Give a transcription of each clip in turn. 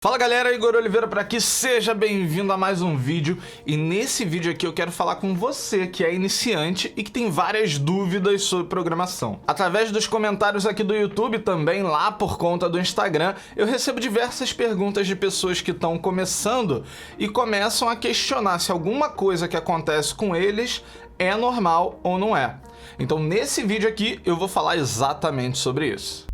Fala galera, Igor Oliveira por aqui, seja bem-vindo a mais um vídeo. E nesse vídeo aqui eu quero falar com você que é iniciante e que tem várias dúvidas sobre programação. Através dos comentários aqui do YouTube, também lá por conta do Instagram, eu recebo diversas perguntas de pessoas que estão começando e começam a questionar se alguma coisa que acontece com eles é normal ou não é. Então nesse vídeo aqui eu vou falar exatamente sobre isso.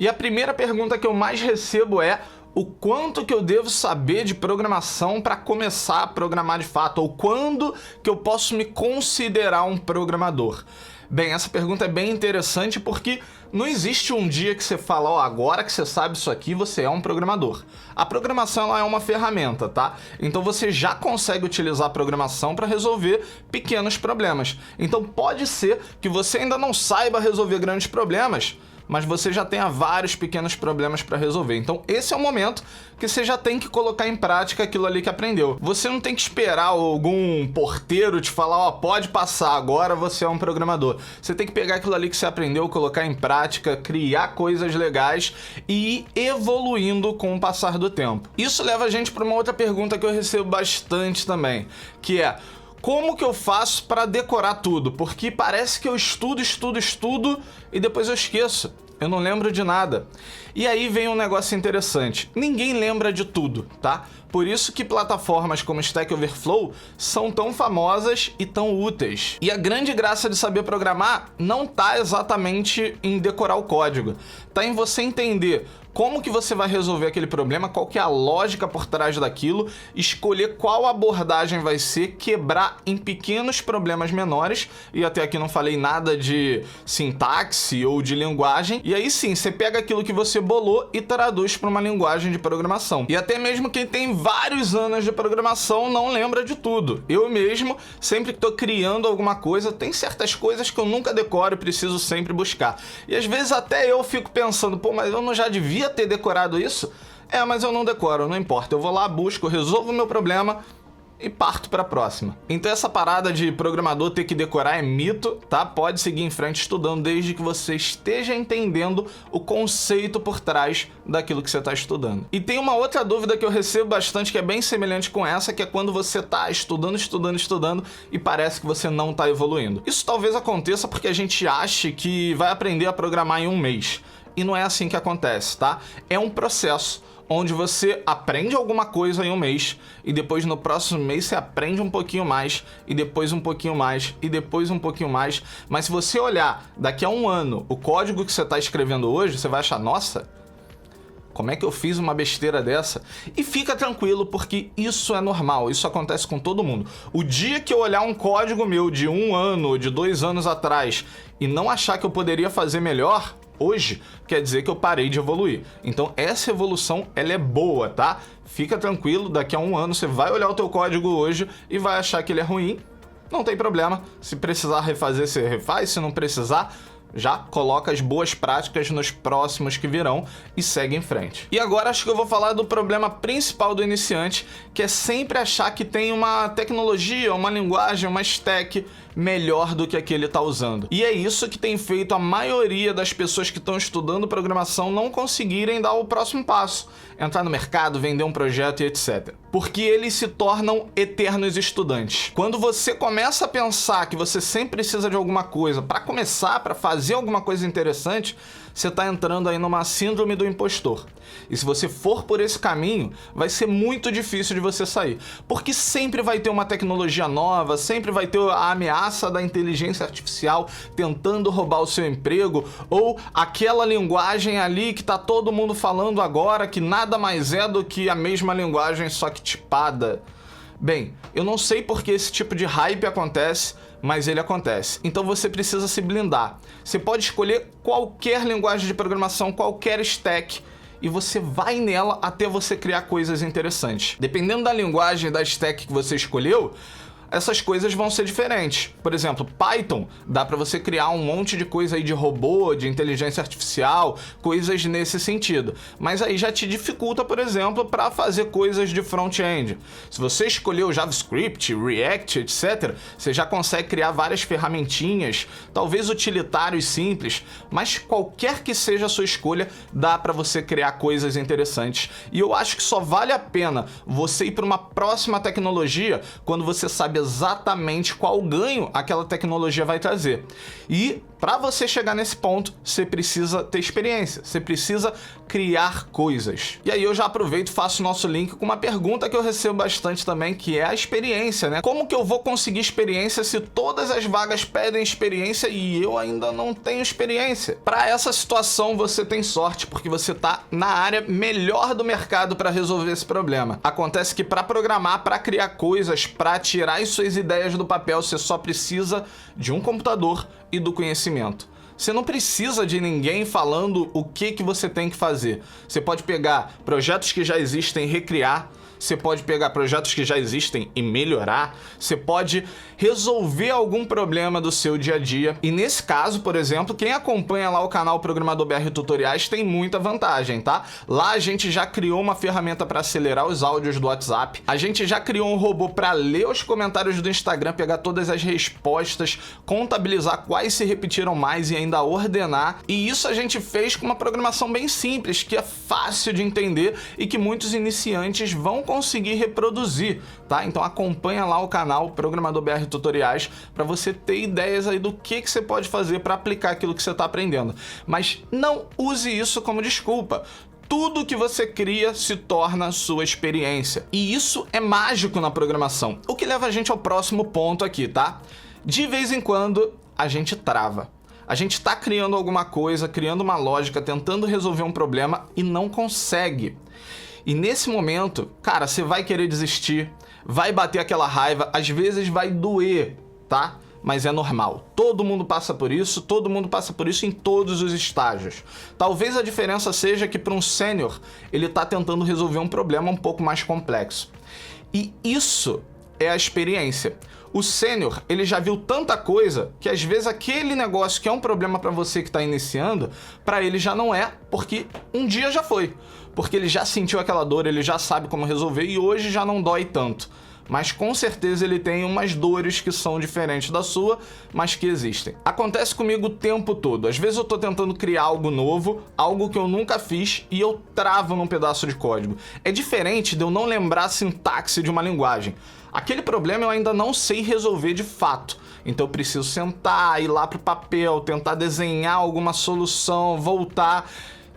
E a primeira pergunta que eu mais recebo é o quanto que eu devo saber de programação para começar a programar de fato, ou quando que eu posso me considerar um programador? Bem, essa pergunta é bem interessante porque não existe um dia que você fala, ó, agora que você sabe isso aqui, você é um programador. A programação ela é uma ferramenta, tá? Então você já consegue utilizar a programação para resolver pequenos problemas. Então pode ser que você ainda não saiba resolver grandes problemas, mas você já tenha vários pequenos problemas para resolver. Então esse é o momento que você já tem que colocar em prática aquilo ali que aprendeu. Você não tem que esperar algum porteiro te falar, ó, pode passar, agora você é um programador. Você tem que pegar aquilo ali que você aprendeu, colocar em prática, criar coisas legais e ir evoluindo com o passar do tempo. Isso leva a gente para uma outra pergunta que eu recebo bastante também, que é: como que eu faço para decorar tudo? Porque parece que eu estudo e depois eu esqueço. Eu não lembro de nada. E aí vem um negócio interessante. Ninguém lembra de tudo, tá? Por isso que plataformas como Stack Overflow são tão famosas e tão úteis. E a grande graça de saber programar não tá exatamente em decorar o código. Tá em você entender como que você vai resolver aquele problema, qual que é a lógica por trás daquilo, escolher qual abordagem vai ser, quebrar em pequenos problemas menores, e até aqui não falei nada de sintaxe ou de linguagem, e aí sim, você pega aquilo que você bolou e traduz para uma linguagem de programação. E até mesmo quem tem vários anos de programação não lembra de tudo. Eu mesmo, sempre que estou criando alguma coisa, tem certas coisas que eu nunca decoro e preciso sempre buscar. E às vezes até eu fico pensando, pô, mas eu não já devia ter decorado isso? É, mas eu não decoro, não importa. Eu vou lá, busco, resolvo o meu problema e parto para a próxima. Então essa parada de programador ter que decorar é mito, tá? Pode seguir em frente estudando desde que você esteja entendendo o conceito por trás daquilo que você está estudando. E tem uma outra dúvida que eu recebo bastante que é bem semelhante com essa, que é quando você está estudando e parece que você não está evoluindo. Isso talvez aconteça porque a gente acha que vai aprender a programar em um mês. E não é assim que acontece, tá? É um processo onde você aprende alguma coisa em um mês e depois no próximo mês você aprende um pouquinho mais e depois um pouquinho mais e depois um pouquinho mais. Mas se você olhar daqui a um ano o código que você está escrevendo hoje, você vai achar, nossa, como é que eu fiz uma besteira dessa? E fica tranquilo, porque isso é normal, isso acontece com todo mundo. O dia que eu olhar um código meu de 1 ano, de 2 anos atrás e não achar que eu poderia fazer melhor hoje, quer dizer que eu parei de evoluir. Então essa evolução, ela é boa, tá? Fica tranquilo, daqui a um ano você vai olhar o teu código hoje e vai achar que ele é ruim. Não tem problema, se precisar refazer, você refaz, se não precisar, já coloca as boas práticas nos próximos que virão e segue em frente. E agora acho que eu vou falar do problema principal do iniciante, que é sempre achar que tem uma tecnologia, uma linguagem, uma stack melhor do que a que ele está usando. E é isso que tem feito a maioria das pessoas que estão estudando programação não conseguirem dar o próximo passo, entrar no mercado, vender um projeto e etc. Porque eles se tornam eternos estudantes. Quando você começa a pensar que você sempre precisa de alguma coisa para começar, para fazer alguma coisa interessante, você está entrando aí numa síndrome do impostor. E se você for por esse caminho, vai ser muito difícil de você sair. Porque sempre vai ter uma tecnologia nova, sempre vai ter a ameaça da inteligência artificial tentando roubar o seu emprego, ou aquela linguagem ali que está todo mundo falando agora, que nada mais é do que a mesma linguagem, só que tipada. Bem, eu não sei por que esse tipo de hype acontece, mas ele acontece. Então você precisa se blindar. Você pode escolher qualquer linguagem de programação, qualquer stack, e você vai nela até você criar coisas interessantes. Dependendo da linguagem, da stack que você escolheu, essas coisas vão ser diferentes. Por exemplo, Python, dá para você criar um monte de coisa aí de robô, de inteligência artificial, coisas nesse sentido. Mas aí já te dificulta, por exemplo, para fazer coisas de front-end. Se você escolheu JavaScript, React, etc., você já consegue criar várias ferramentinhas, talvez utilitários simples, mas qualquer que seja a sua escolha, dá para você criar coisas interessantes. E eu acho que só vale a pena você ir para uma próxima tecnologia quando você sabe exatamente qual ganho aquela tecnologia vai trazer. E para você chegar nesse ponto, você precisa ter experiência, você precisa criar coisas. E aí eu já aproveito e faço o nosso link com uma pergunta que eu recebo bastante também, que é a experiência, né? Como que eu vou conseguir experiência se todas as vagas pedem experiência e eu ainda não tenho experiência? Para essa situação você tem sorte, porque você tá na área melhor do mercado para resolver esse problema. Acontece que para programar, para criar coisas, para tirar as suas ideias do papel, você só precisa de um computador e do conhecimento. Você não precisa de ninguém falando o que você tem que fazer. Você pode pegar projetos que já existem e recriar. Você pode pegar projetos que já existem e melhorar. Você pode resolver algum problema do seu dia a dia. E nesse caso, por exemplo, quem acompanha lá o canal Programador BR Tutoriais tem muita vantagem, tá? Lá a gente já criou uma ferramenta para acelerar os áudios do WhatsApp. A gente já criou um robô para ler os comentários do Instagram, pegar todas as respostas, contabilizar quais se repetiram mais e ainda ordenar. E isso a gente fez com uma programação bem simples, que é fácil de entender e que muitos iniciantes vão conseguir reproduzir, tá? Então acompanha lá o canal Programador BR Tutoriais para você ter ideias aí do que você pode fazer para aplicar aquilo que você está aprendendo. Mas não use isso como desculpa. Tudo que você cria se torna sua experiência. E isso é mágico na programação. O que leva a gente ao próximo ponto aqui, tá? De vez em quando a gente trava. A gente está criando alguma coisa, criando uma lógica, tentando resolver um problema e não consegue. E nesse momento, cara, você vai querer desistir, vai bater aquela raiva, às vezes vai doer, tá? Mas é normal. Todo mundo passa por isso em todos os estágios. Talvez a diferença seja que para um sênior, ele está tentando resolver um problema um pouco mais complexo. E isso é a experiência. O sênior, ele já viu tanta coisa que às vezes aquele negócio que é um problema para você que está iniciando, para ele já não é, porque um dia já foi. Porque ele já sentiu aquela dor, ele já sabe como resolver e hoje já não dói tanto. Mas com certeza ele tem umas dores que são diferentes da sua, mas que existem. Acontece comigo o tempo todo. Às vezes eu tô tentando criar algo novo, algo que eu nunca fiz, e eu travo num pedaço de código. É diferente de eu não lembrar a sintaxe de uma linguagem. Aquele problema eu ainda não sei resolver de fato. Então eu preciso sentar, ir lá pro papel, tentar desenhar alguma solução, voltar.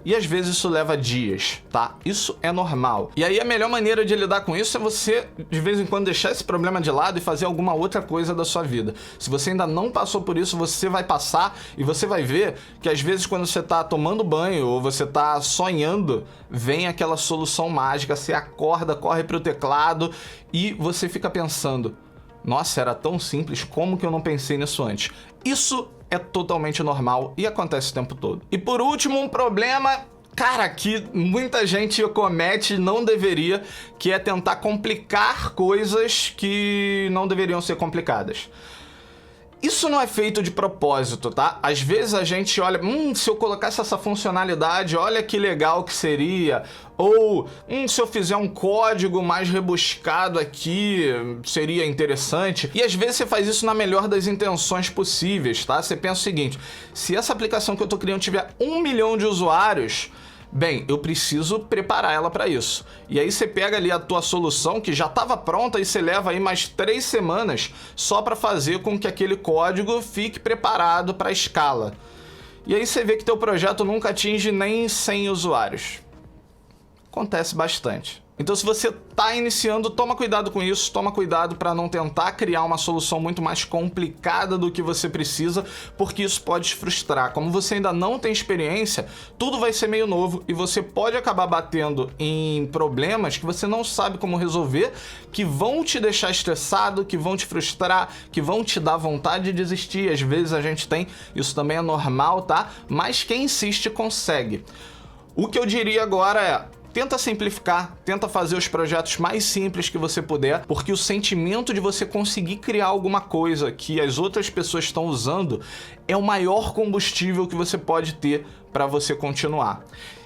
E às vezes isso leva dias, tá? Isso é normal. E aí a melhor maneira de lidar com isso é você, de vez em quando, deixar esse problema de lado e fazer alguma outra coisa da sua vida. Se você ainda não passou por isso, você vai passar e você vai ver que às vezes quando você tá tomando banho ou você tá sonhando, vem aquela solução mágica, você acorda, corre pro teclado e você fica pensando: nossa, era tão simples, como que eu não pensei nisso antes? Isso é totalmente normal e acontece o tempo todo. E por último, um problema, cara, que muita gente comete e não deveria, que é tentar complicar coisas que não deveriam ser complicadas. Isso não é feito de propósito, tá? Às vezes a gente olha, se eu colocasse essa funcionalidade, olha que legal que seria. Ou, se eu fizer um código mais rebuscado aqui, seria interessante. E às vezes você faz isso na melhor das intenções possíveis, tá? Você pensa o seguinte: se essa aplicação que eu tô criando tiver 1 milhão de usuários, bem, eu preciso preparar ela para isso. E aí você pega ali a tua solução que já estava pronta e você leva aí mais 3 semanas só para fazer com que aquele código fique preparado para a escala. E aí você vê que teu projeto nunca atinge nem 100 usuários. Acontece bastante. Então se você está iniciando, toma cuidado com isso, toma cuidado para não tentar criar uma solução muito mais complicada do que você precisa, porque isso pode te frustrar. Como você ainda não tem experiência, tudo vai ser meio novo e você pode acabar batendo em problemas que você não sabe como resolver, que vão te deixar estressado, que vão te frustrar, que vão te dar vontade de desistir. Às vezes a gente tem, isso também é normal, tá? Mas quem insiste consegue. O que eu diria agora é: Tenta simplificar, tenta fazer os projetos mais simples que você puder, porque o sentimento de você conseguir criar alguma coisa que as outras pessoas estão usando é o maior combustível que você pode ter para você continuar.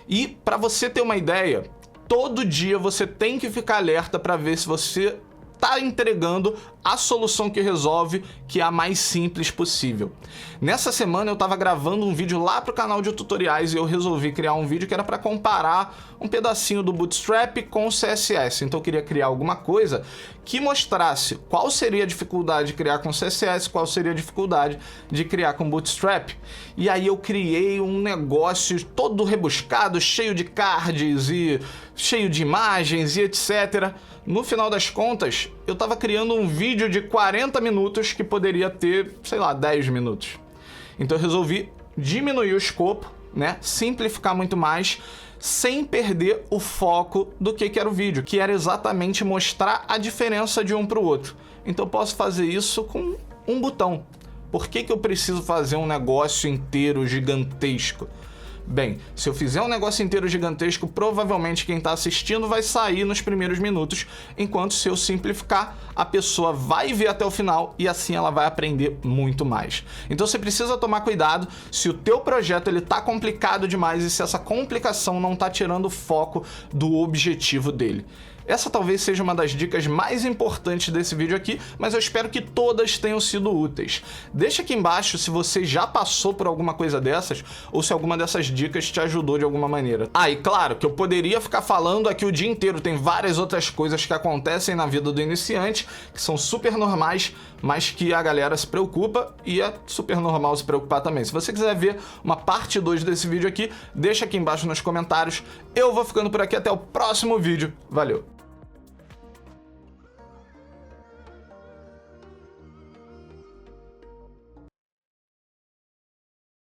E para você ter uma ideia, todo dia você tem que ficar alerta para ver se você está entregando a solução que resolve, que é a mais simples possível. Nessa semana eu estava gravando um vídeo lá pro canal de tutoriais e eu resolvi criar um vídeo que era para comparar um pedacinho do Bootstrap com o CSS. Então eu queria criar alguma coisa que mostrasse qual seria a dificuldade de criar com CSS, qual seria a dificuldade de criar com Bootstrap. E aí eu criei um negócio todo rebuscado, cheio de cards e cheio de imagens e etc. No final das contas, eu estava criando um vídeo de 40 minutos que poderia ter, sei lá, 10 minutos. Então eu resolvi diminuir o escopo, né? Simplificar muito mais, sem perder o foco do que era o vídeo, que era exatamente mostrar a diferença de um para o outro. Então eu posso fazer isso com um botão. Por que eu preciso fazer um negócio inteiro gigantesco? Bem, se eu fizer um negócio inteiro gigantesco, provavelmente quem está assistindo vai sair nos primeiros minutos, enquanto se eu simplificar, a pessoa vai ver até o final e assim ela vai aprender muito mais. Então você precisa tomar cuidado se o teu projeto ele tá complicado demais e se essa complicação não está tirando o foco do objetivo dele. Essa talvez seja uma das dicas mais importantes desse vídeo aqui, mas eu espero que todas tenham sido úteis. Deixa aqui embaixo se você já passou por alguma coisa dessas ou se alguma dessas dicas te ajudou de alguma maneira. Ah, e claro que eu poderia ficar falando aqui o dia inteiro, tem várias outras coisas que acontecem na vida do iniciante que são super normais, mas que a galera se preocupa e é super normal se preocupar também. Se você quiser ver uma parte 2 desse vídeo aqui, deixa aqui embaixo nos comentários. Eu vou ficando por aqui, até o próximo vídeo. Valeu!